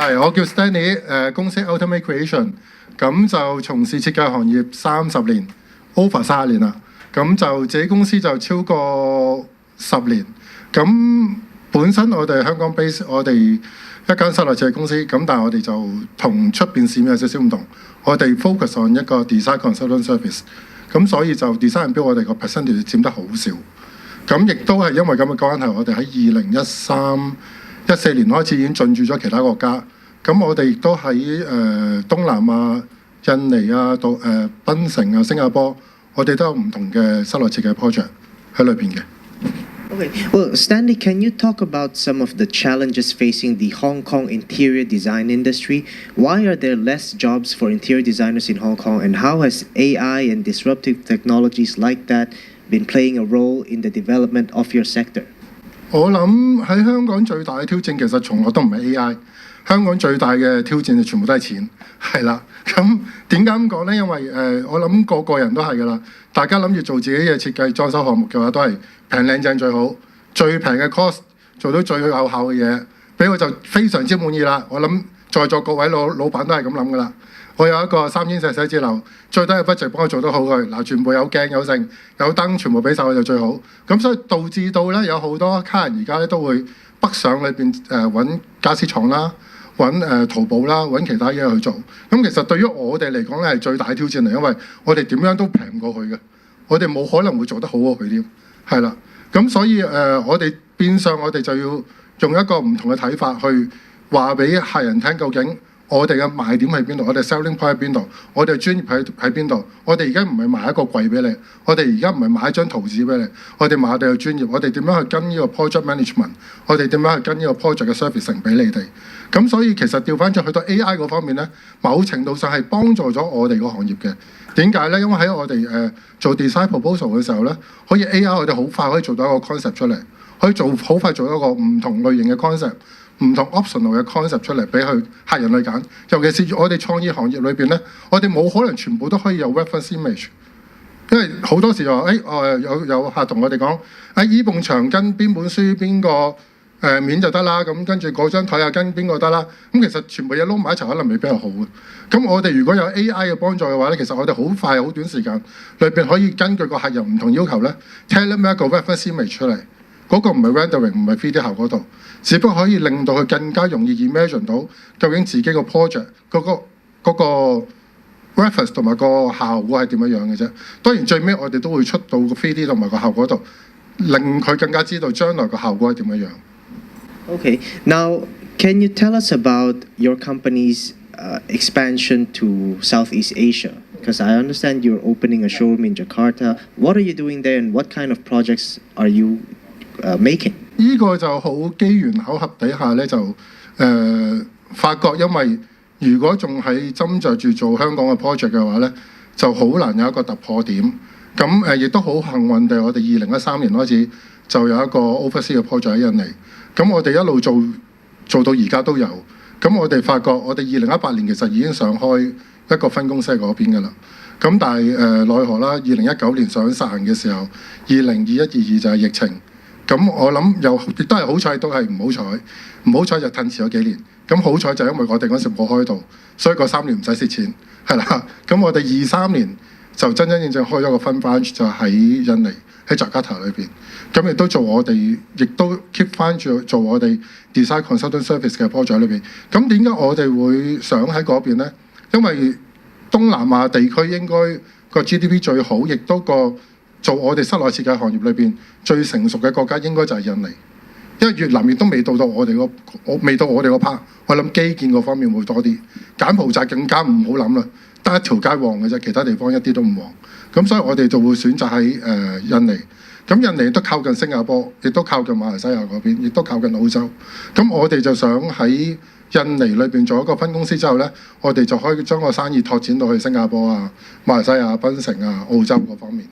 係，我叫 Stanley，公司 Ultimate Creation，咁就從事設計行業30年，over 30年啦。咁就自己公司就超過10年。咁本身我哋香港 base， 我哋一間室內設計公司，咁但係我哋就同出邊市面有少少唔同。我哋 focus on 一個 design consultant service， 咁所以就 design 標我哋個 percentage 佔得好少。咁亦都係因為咁嘅關係，我哋喺2013-14年開始已經進駐咗其他國家。咁我哋亦都喺東南亞、印尼啊、檳城啊、新加坡，我哋都有唔同嘅室內設計 project 喺裏邊嘅。Okay, well, Stanley, can you talk about some of the challenges facing the Hong Kong interior design industry? Why are there less jobs for interior designers in Hong Kong, and how has AI and disruptive technologies like that been playing a role in the development of your sector? 我諗喺香港最大嘅挑戰其實從來都唔係 AI， 香港最大嘅挑戰就全部都係錢，係啦。咁點解咁講呢？因為我諗個個人都係㗎啦，大家諗住做自己嘅設計裝修項目嘅話，都係平靚正最好，最平嘅 cost 做到最有效嘅嘢，俾我就非常之滿意啦。我諗在座各位老闆都係咁諗㗎啦。我有一個3千尺寫字樓，最低嘅 budget 幫我做得好佢，嗱全部有鏡有剩有燈，全部俾晒我就最好。咁所以導致到咧有好多客人而家咧都會北上裏邊揾傢俬廠啦，揾淘寶啦，揾其他嘢去做。咁其實對於我哋嚟講咧係最大嘅挑戰嚟，因為我哋點樣都平唔過佢嘅，我哋冇可能會做得好過佢添，係啦。咁所以我哋變相我哋就要用一個唔同嘅睇法去話俾客人聽，究竟我哋嘅賣點喺邊度？我哋 selling point 喺邊度？我哋專業喺邊度？我哋而家唔係賣一個櫃俾你，我哋而家唔係賣一張圖紙俾你，我哋賣我哋嘅專業，我哋點樣去跟呢個 project management？ 我哋點樣去跟呢個 project 嘅 servicing 俾你哋？咁所以其實調翻轉去到 AI 嗰方面咧，某程度上係幫助咗我哋個行業嘅。點解咧？因為喺我哋做 design proposal 嘅時候咧，可以 AI 我哋好快可以做到一個 concept 出嚟，可以好快做一個唔同類型嘅 concept。唔同 optional 嘅 concept 出嚟俾佢客人去揀，尤其是我哋創意行業裏邊咧，我哋冇可能全部都可以有 reference image， 因為好多時候有客同我哋講，依埲牆跟邊本書邊個面就得啦，咁跟住嗰張台跟邊個得啦，咁其實全部嘢撈埋一齊可能未必係好嘅。咁我哋如果有 AI 嘅幫助嘅話咧，其實我哋好快好短時間裏邊可以根據個客人唔同要求咧 tailor 一個 reference image 出嚟。嗰個唔係 rendering， 唔係 3D 效果度，只不過可以令到佢更加容易 imagine 到究竟自己個 project 嗰個 reference 同埋個效果係點樣嘅啫。當然最尾我哋都會出到個 3D 同埋個效果度，令佢更加知道將來個效果係點樣。Okay, now can you tell us about your company's expansion to Southeast Asia? Because I understand you're opening a showroom in Jakarta. What are you doing there, and what kind of projects are you making？ 呢個就好機緣巧合底下咧，就發覺，因為如果仲係斟酌住做香港嘅 project 嘅話咧，就好難有一個突破點。咁亦都好幸運地，我哋2013年開始就有一個 overseas 嘅 project 喺印尼。咁我哋一路做到而家都有。咁我哋發覺，我哋2018年其實已經想開一個分公司喺嗰邊㗎啦。咁但係奈何啦，2019年想實行嘅時候，2021、22就係疫情。咁我諗亦都係好彩，都係唔好彩。唔好彩就褪遲咗幾年。咁好彩就因為我哋嗰時冇開到，所以嗰3年唔使蝕錢，係啦。咁我哋23年就真真正正開咗個分 branch， 就喺印尼喺扎加塔裏邊。咁亦都做我哋，亦都 keep 翻住做我哋 design consultant service 嘅 project 裏邊。咁點解我哋會想喺嗰邊咧？因為東南亞地區應該個 GDP 最好，亦都做我哋室內設計行業裏邊最成熟嘅國家應該就係印尼，因為越南亦都未到我哋個 part， 我諗基建嗰方面會多啲，柬埔寨更加唔好諗啦，得一條街旺嘅啫，其他地方一啲都唔旺，咁所以我哋就會選擇喺印尼。咁印尼都靠近新加坡，亦都靠近馬來西亞嗰邊，亦都靠近澳洲。咁我哋就想喺印尼裏邊做一個分公司之後咧，我哋就可以將個生意拓展到去新加坡啊、馬來西亞、檳城啊、澳洲嗰方面。